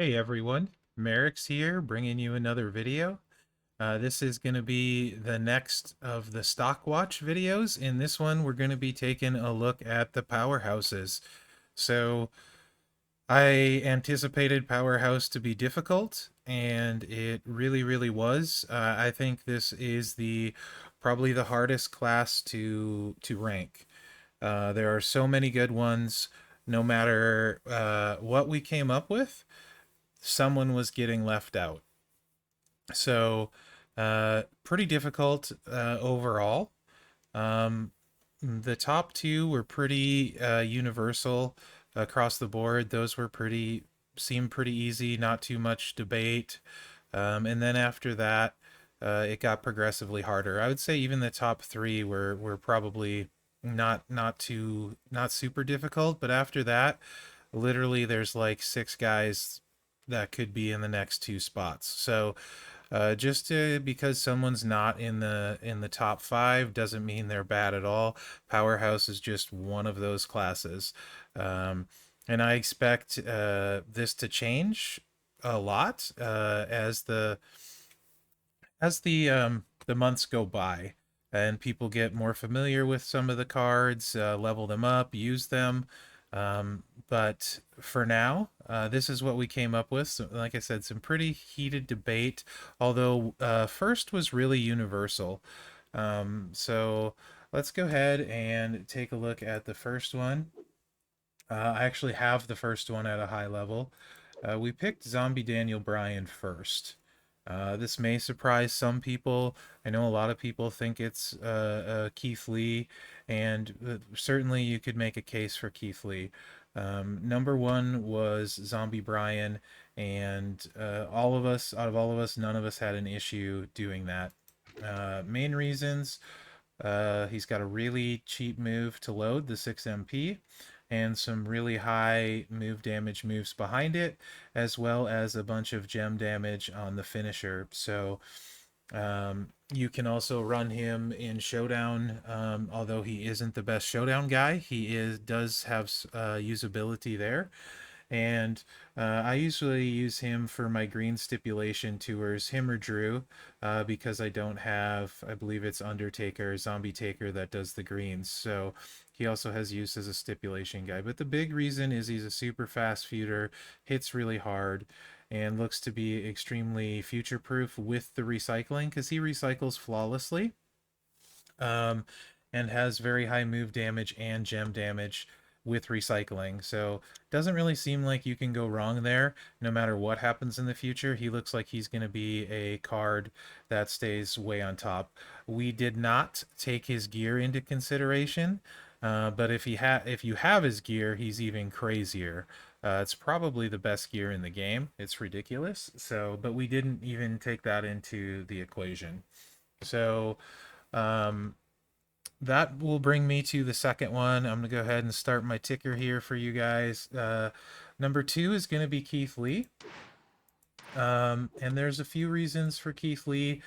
Hey everyone, Mherex here, bringing you another video. This is going to be the next of the stock watch videos. In this one, we're going to be taking a look at the powerhouses. So I anticipated Powerhouse to be difficult, and it really was. I think this is the probably the hardest class to rank. There are so many good ones. No matter what we came up with, someone was getting left out. So, pretty difficult overall. Um, the top two were pretty universal across the board. Those were seemed pretty easy, not too much debate. And then after that, it got progressively harder. I would say even the top three were probably not super difficult, but after that, literally there's like six guys that could be in the next two spots. So because someone's not in the top five doesn't mean they're bad at all. Powerhouse is just one of those classes, and I expect this to change a lot as the months go by and people get more familiar with some of the cards, level them up, use them. But for now, this is what we came up with. So, like I said, some pretty heated debate, although first was really universal. So let's go ahead and take a look at the first one. I actually have the first one at a high level. We picked Zombie Daniel Bryan first. This may surprise some people. I know a lot of people think it's Keith Lee, and certainly you could make a case for Keith Lee. Number one was Zombie Bryan, and out of all of us, none of us had an issue doing that. Main reasons: he's got a really cheap move to load, the 6MP, and some really high move damage moves behind it, as well as a bunch of gem damage on the finisher. So you can also run him in Showdown, although he isn't the best Showdown guy. Does have usability there, and I usually use him for my green stipulation tours, him or Drew, because I don't have, I believe it's Undertaker, Zombie Taker that does the greens. So he also has use as a stipulation guy. But the big reason is he's a super fast feuder, hits really hard, and looks to be extremely future proof with the recycling because he recycles flawlessly, um, and has very high move damage and gem damage with recycling. So doesn't really seem like you can go wrong there. No matter what happens in the future, he looks like he's going to be a card that stays way on top. We did not take his gear into consideration, but if you have his gear, he's even crazier. It's probably the best gear in the game. It's ridiculous. So, but we didn't even take that into the equation. So, um, that will bring me to the second one. I'm going to go ahead and start my ticker here for you guys. Number two is going to be Keith Lee. And there's a few reasons for Keith Lee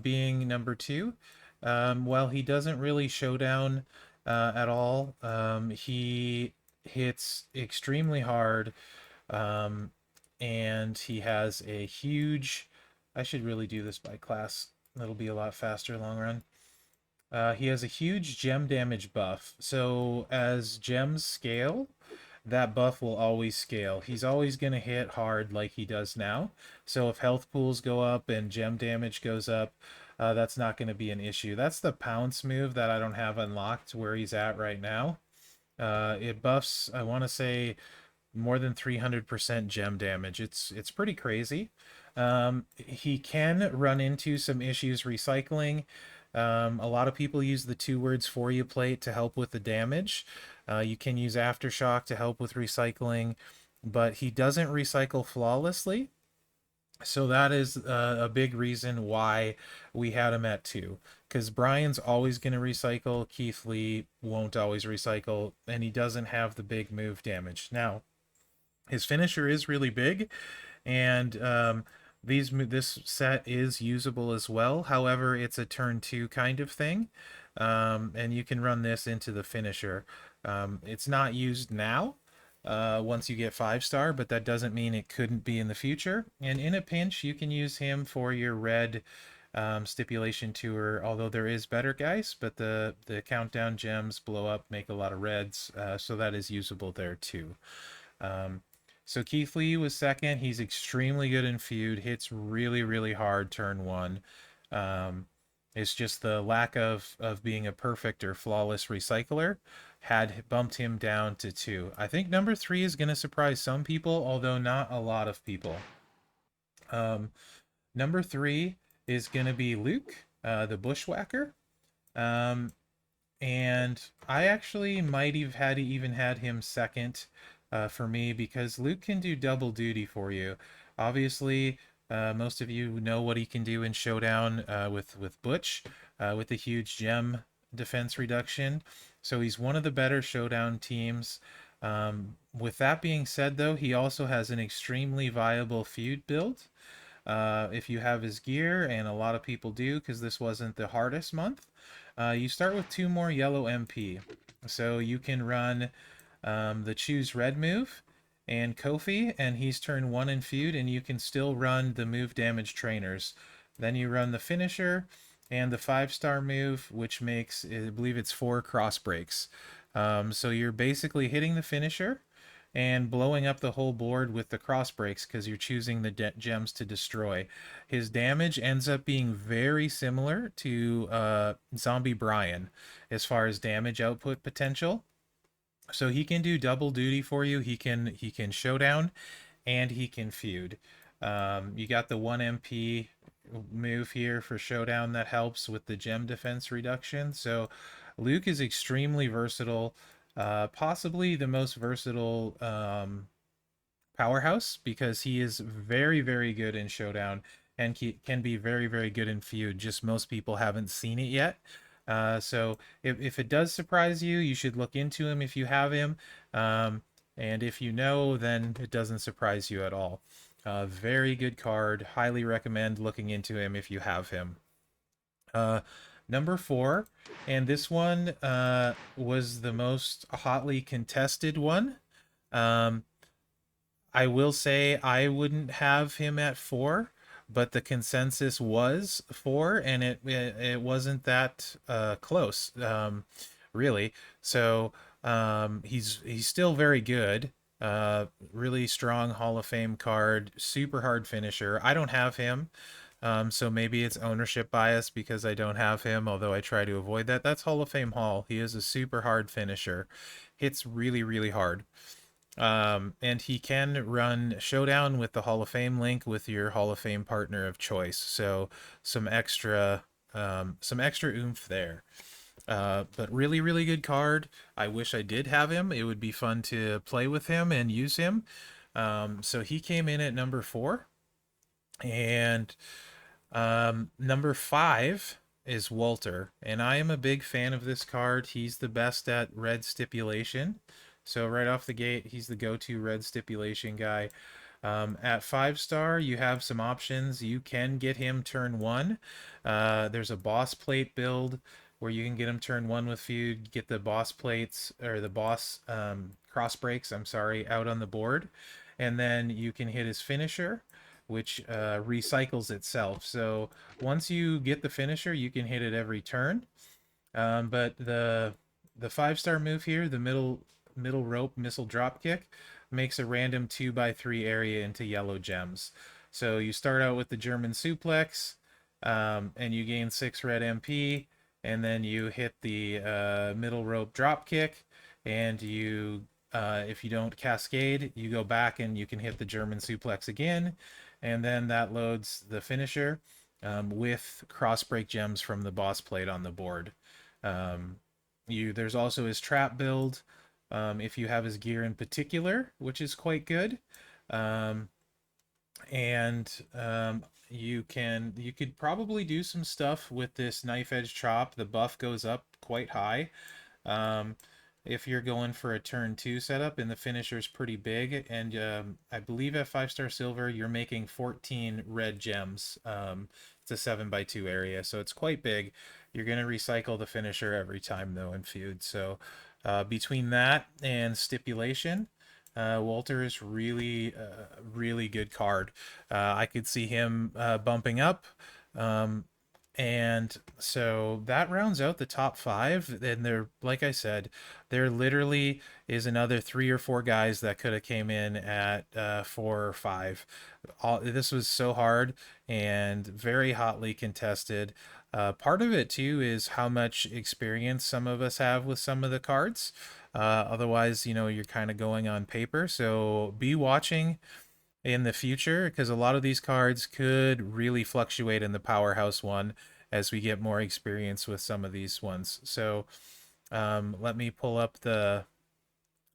being number two. While he doesn't really showdown at all, he hits extremely hard, um, and he has a huge. I should really do this by class. It'll be a lot faster long run. He has a huge gem damage buff. So as gems scale, that buff will always scale. He's always going to hit hard like he does now. So if health pools go up and gem damage goes up, that's not going to be an issue. That's the pounce move that I don't have unlocked where he's at right now. It buffs, I want to say, more than 300% gem damage. It's pretty crazy. He can run into some issues recycling. A lot of people use the two words for you plate to help with the damage. You can use aftershock to help with recycling, but he doesn't recycle flawlessly. So that is a big reason why we had him at two. Because Brian's always going to recycle, Keith Lee won't always recycle, and he doesn't have the big move damage. Now, his finisher is really big, and this set is usable as well. However, it's a turn two kind of thing, and you can run this into the finisher. It's not used now, once you get 5-star, but that doesn't mean it couldn't be in the future. And in a pinch, you can use him for your red stipulation tour, although there is better guys, but the countdown gems blow up, make a lot of reds, so that is usable there too. Um, so Keith Lee was second. He's extremely good in feud, hits really, really hard turn one. Um, it's just the lack of being a perfect or flawless recycler had bumped him down to 2. I think number 3 is going to surprise some people, although not a lot of people. Um, Number 3 is going to be Luke, the Bushwhacker. Um, and I actually might have even had him second for me because Luke can do double duty for you. Obviously, most of you know what he can do in Showdown with Butch, with the huge gem defense reduction. So he's one of the better Showdown teams. With that being said, though, he also has an extremely viable feud build. If you have his gear, and a lot of people do because this wasn't the hardest month, you start with 2 more yellow MP. So you can run the choose red move and Kofi, and he's turn 1 in feud, and you can still run the move damage trainers. Then you run the finisher and the 5-star move, which makes, I believe it's 4 cross breaks. So you're basically hitting the finisher and blowing up the whole board with the cross breaks because you're choosing the gems to destroy. His damage ends up being very similar to Zombie Brian as far as damage output potential. So he can do double duty for you. He can showdown and he can feud. You got the 1 MP move here for showdown that helps with the gem defense reduction. So Luke is extremely versatile, possibly the most versatile powerhouse because he is very, very good in showdown and can be very, very good in feud. Just most people haven't seen it yet. So if it does surprise you, you should look into him if you have him. And if you know, then it doesn't surprise you at all. Very good card. Highly recommend looking into him if you have him. Uh, Number 4, and this one was the most hotly contested one. Um, I will say I wouldn't have him at 4, but the consensus was 4, and it wasn't that close, really. So he's still very good. Really strong Hall of Fame card, super hard finisher. I don't have him, so maybe it's ownership bias because I don't have him, although I try to avoid that. That's Hall of Fame Hall. He is a super hard finisher. Hits really, really hard. And he can run Showdown with the Hall of Fame link with your Hall of Fame partner of choice. So some extra oomph there. But really, really good card. I wish I did have him. It would be fun to play with him and use him. So he came in at number 4. And number 5 is Walter. And I am a big fan of this card. He's the best at red stipulation. So right off the gate, he's the go-to red stipulation guy. At 5-star, you have some options. You can get him turn 1. There's a boss plate build where you can get him turn 1 with feud, get the boss plates or the boss cross breaks, I'm sorry, out on the board. And then you can hit his finisher, which recycles itself. So once you get the finisher, you can hit it every turn. But the 5-star move here, the middle rope missile drop kick, makes a random 2x3 area into yellow gems. So you start out with the German suplex, and you gain 6 red MP, and then you hit the middle rope drop kick, and you if you don't cascade, you go back and you can hit the German suplex again, and then that loads the finisher with cross break gems from the boss plate on the board. There's also his trap build, if you have his gear in particular, which is quite good. Um, and you could probably do some stuff with this knife edge chop. The buff goes up quite high. Um, if you're going for a turn 2 setup, and the finisher's pretty big, and I believe at 5-star silver you're making 14 red gems. It's a 7x2 area, so it's quite big. You're going to recycle the finisher every time though in feud. So between that and stipulation, Walter is really, really good card. I could see him bumping up. Um, and so that rounds out the top five. And there, like I said, there literally is another three or four guys that could have came in at 4 or 5. This was so hard and very hotly contested. Part of it too is how much experience some of us have with some of the cards. Otherwise, you're kind of going on paper. So be watching in the future because a lot of these cards could really fluctuate in the powerhouse one as we get more experience with some of these ones. So let me pull up the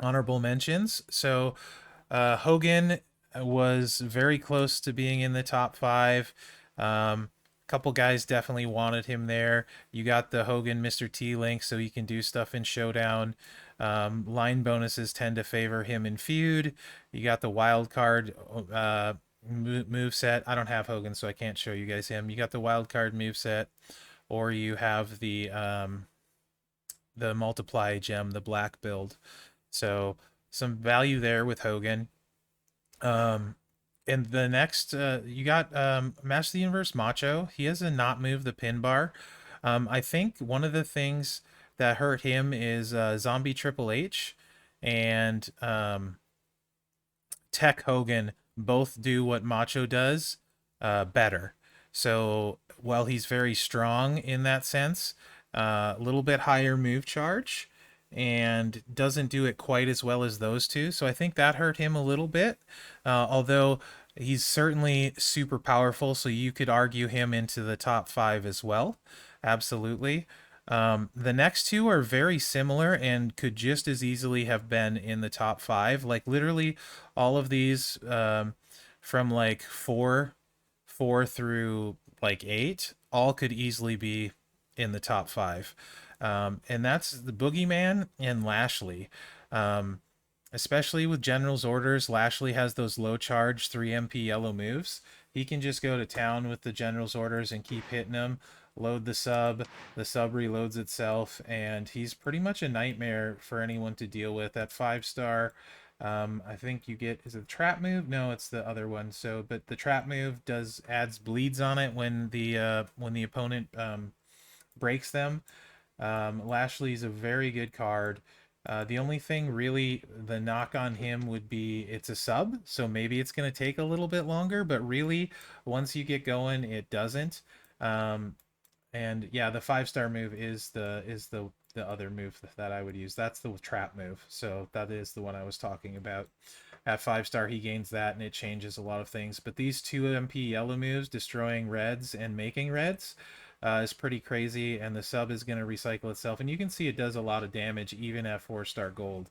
honorable mentions. So Hogan was very close to being in the top five. A couple guys definitely wanted him there. You got the Hogan Mr. T link, so he can do stuff in Showdown. Line bonuses tend to favor him in Feud. You got the wild card move set. I don't have Hogan, so I can't show you guys him. You got the wild card move set, or you have the multiply gem, the black build. So some value there with Hogan. Um, and the next, you got Master of the Universe Macho. He has a not move the pin bar. I think one of the things that hurt him is Zombie Triple H and Tech Hogan both do what Macho does better. So while he's very strong in that sense, a little bit higher move charge and doesn't do it quite as well as those two. So I think that hurt him a little bit. Although he's certainly super powerful, so you could argue him into the top five as well. Absolutely. The next two are very similar and could just as easily have been in the top five. Like literally all of these from like four through like 8, all could easily be in the top five. And that's the Boogeyman and Lashley. Um, Especially with General's orders, Lashley has those low charge 3 MP yellow moves. He can just go to town with the General's orders and keep hitting them, load the sub reloads itself, and he's pretty much a nightmare for anyone to deal with. At 5 star, I think you get, is it a trap move? No, it's the other one. So, but the trap move adds bleeds on it when the opponent breaks them. Lashley's a very good card. The only thing really, the knock on him would be it's a sub, so maybe it's going to take a little bit longer, but really, once you get going, it doesn't. Um, and yeah, the 5 star move is the other move that I would use. That's the trap move. So that is the one I was talking about. At 5 star, he gains that, and it changes a lot of things. But these 2 MP yellow moves, destroying reds and making reds, is pretty crazy. And the sub is going to recycle itself, and you can see it does a lot of damage even at 4 star gold.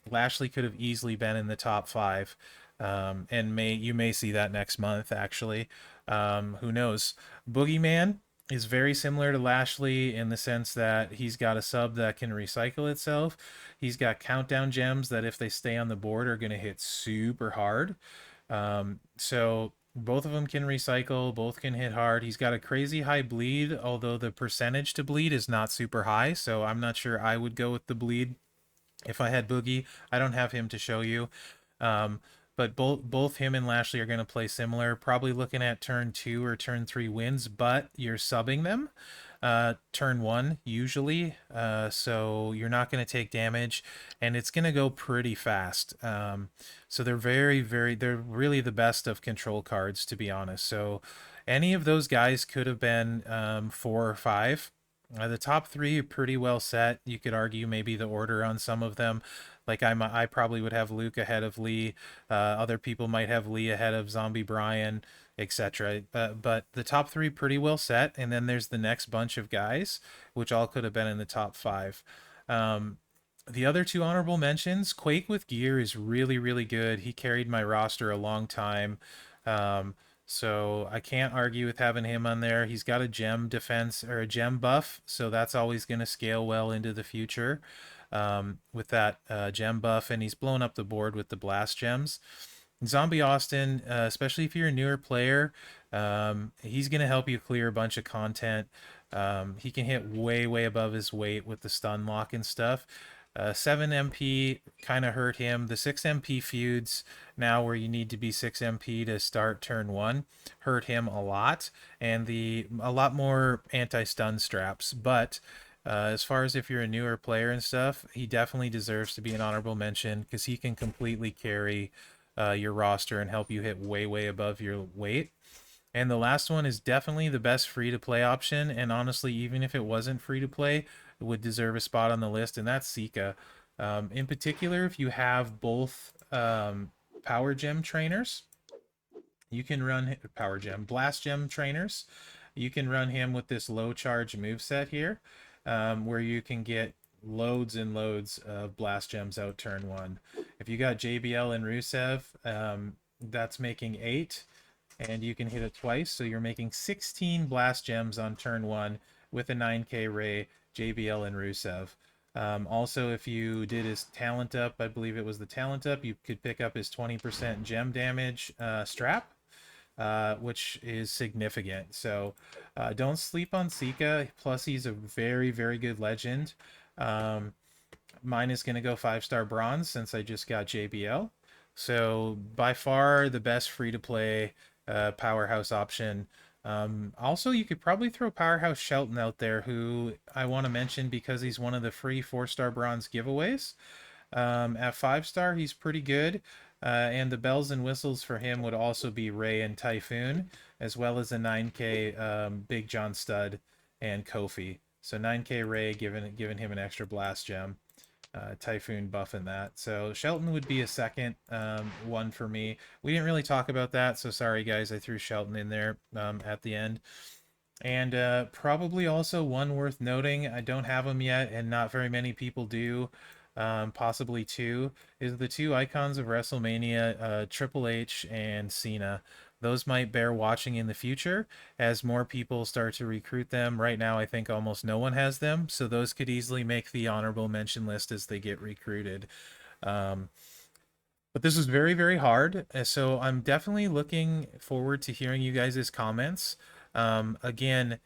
Lashley could have easily been in the top five, and you may see that next month actually. Who knows? Boogeyman is very similar to Lashley in the sense that he's got a sub that can recycle itself. He's got countdown gems that if they stay on the board are going to hit super hard. So both of them can recycle, both can hit hard. He's got a crazy high bleed, although the percentage to bleed is not super high. So I'm not sure I would go with the bleed if I had Boogie. I don't have him to show you. Um, but both him and Lashley are going to play similar. Probably looking at turn 2 or turn 3 wins, but you're subbing them turn 1 usually. So you're not going to take damage, and it's going to go pretty fast. So they're they're really the best of control cards, to be honest. So any of those guys could have been 4 or 5. The top three are pretty well set. You could argue maybe the order on some of them. Like I probably would have Luke ahead of Lee. Other people might have Lee ahead of Zombie Brian, etc. But the top three pretty well set, and then there's the next bunch of guys, which all could have been in the top five. The other two honorable mentions, Quake with gear is really, really good. He carried my roster a long time. Um, so I can't argue with having him on there. He's got a gem defense or a gem buff, so that's always going to scale well into the future with that gem buff, and he's blown up the board with the blast gems. Zombie Austin, especially if you're a newer player, he's going to help you clear a bunch of content. He can hit way, way above his weight with the stun lock and stuff. 7 MP kind of hurt him. The 6 MP feuds now where you need to be 6 MP to start turn 1 hurt him a lot, and a lot more anti-stun straps. But as far as if you're a newer player and stuff, he definitely deserves to be an honorable mention because he can completely carry your roster and help you hit way, way above your weight. And the last one is definitely the best free to play option. And honestly, even if it wasn't free to play, it would deserve a spot on the list. And that's Sika. In particular, if you have both Power Gem trainers, you can run Power Gem, Blast Gem trainers. You can run him with this low charge move set here, where you can get loads and loads of Blast Gems out turn 1. If you got JBL and Rusev, that's making 8 and you can hit it twice, so you're making 16 blast gems on turn 1 with a 9k ray, JBL, and Rusev. Also, if you did his talent up, I believe it was the talent up, you could pick up his 20% gem damage strap, which is significant. So don't sleep on Sika. Plus, he's a very, very good legend. Mine is going to go 5-star bronze since I just got JBL. So by far the best free-to-play powerhouse option. Also, you could probably throw Powerhouse Shelton out there, who I want to mention because he's one of the free 4-star bronze giveaways. At 5-star, he's pretty good. And the bells and whistles for him would also be Ray and Typhoon, as well as a 9k Big John Stud and Kofi. So 9k Ray giving him an extra blast gem. Typhoon buffing that. So Shelton would be a second one for me. We didn't really talk about that, so sorry guys, I threw Shelton in there at the end. And probably also one worth noting, I don't have him yet, and not very many people do, possibly two, is the two icons of WrestleMania, Triple H and Cena. Those might bear watching in the future as more people start to recruit them. Right now, I think almost no one has them, so those could easily make the honorable mention list as they get recruited. Um, but this was very, very hard, so I'm definitely looking forward to hearing you guys' comments. Again,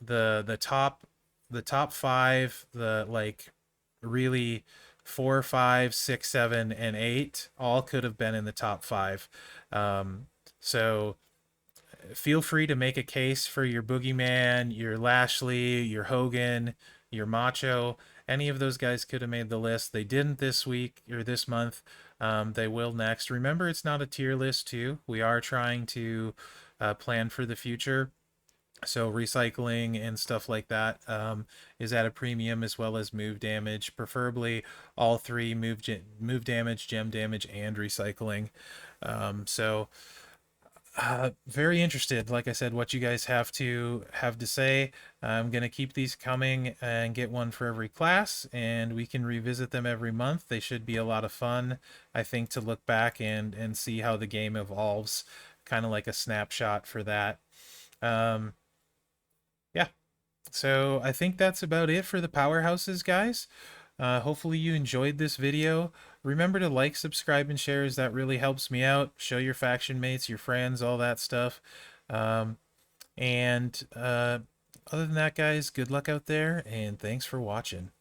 the top five, the like really 4, 5, 6, 7, and 8 all could have been in the top five. So feel free to make a case for your Boogeyman, your Lashley, your Hogan, your Macho. Any of those guys could have made the list. They didn't this week or this month. They will next. Remember, it's not a tier list, too. We are trying to plan for the future. So recycling and stuff like that is at a premium, as well as move damage, preferably all three: move damage, gem damage, and recycling. So very interested, like I said, what you guys have to say. I'm gonna keep these coming and get one for every class, and we can revisit them every month. They should be a lot of fun, I think, to look back and see how the game evolves, kind of like a snapshot for that. Yeah, so I think that's about it for the powerhouses, guys. Hopefully you enjoyed this video. Remember to like, subscribe, and share, as that really helps me out. Show your faction mates, your friends, all that stuff. And other than that, guys, good luck out there, and thanks for watching.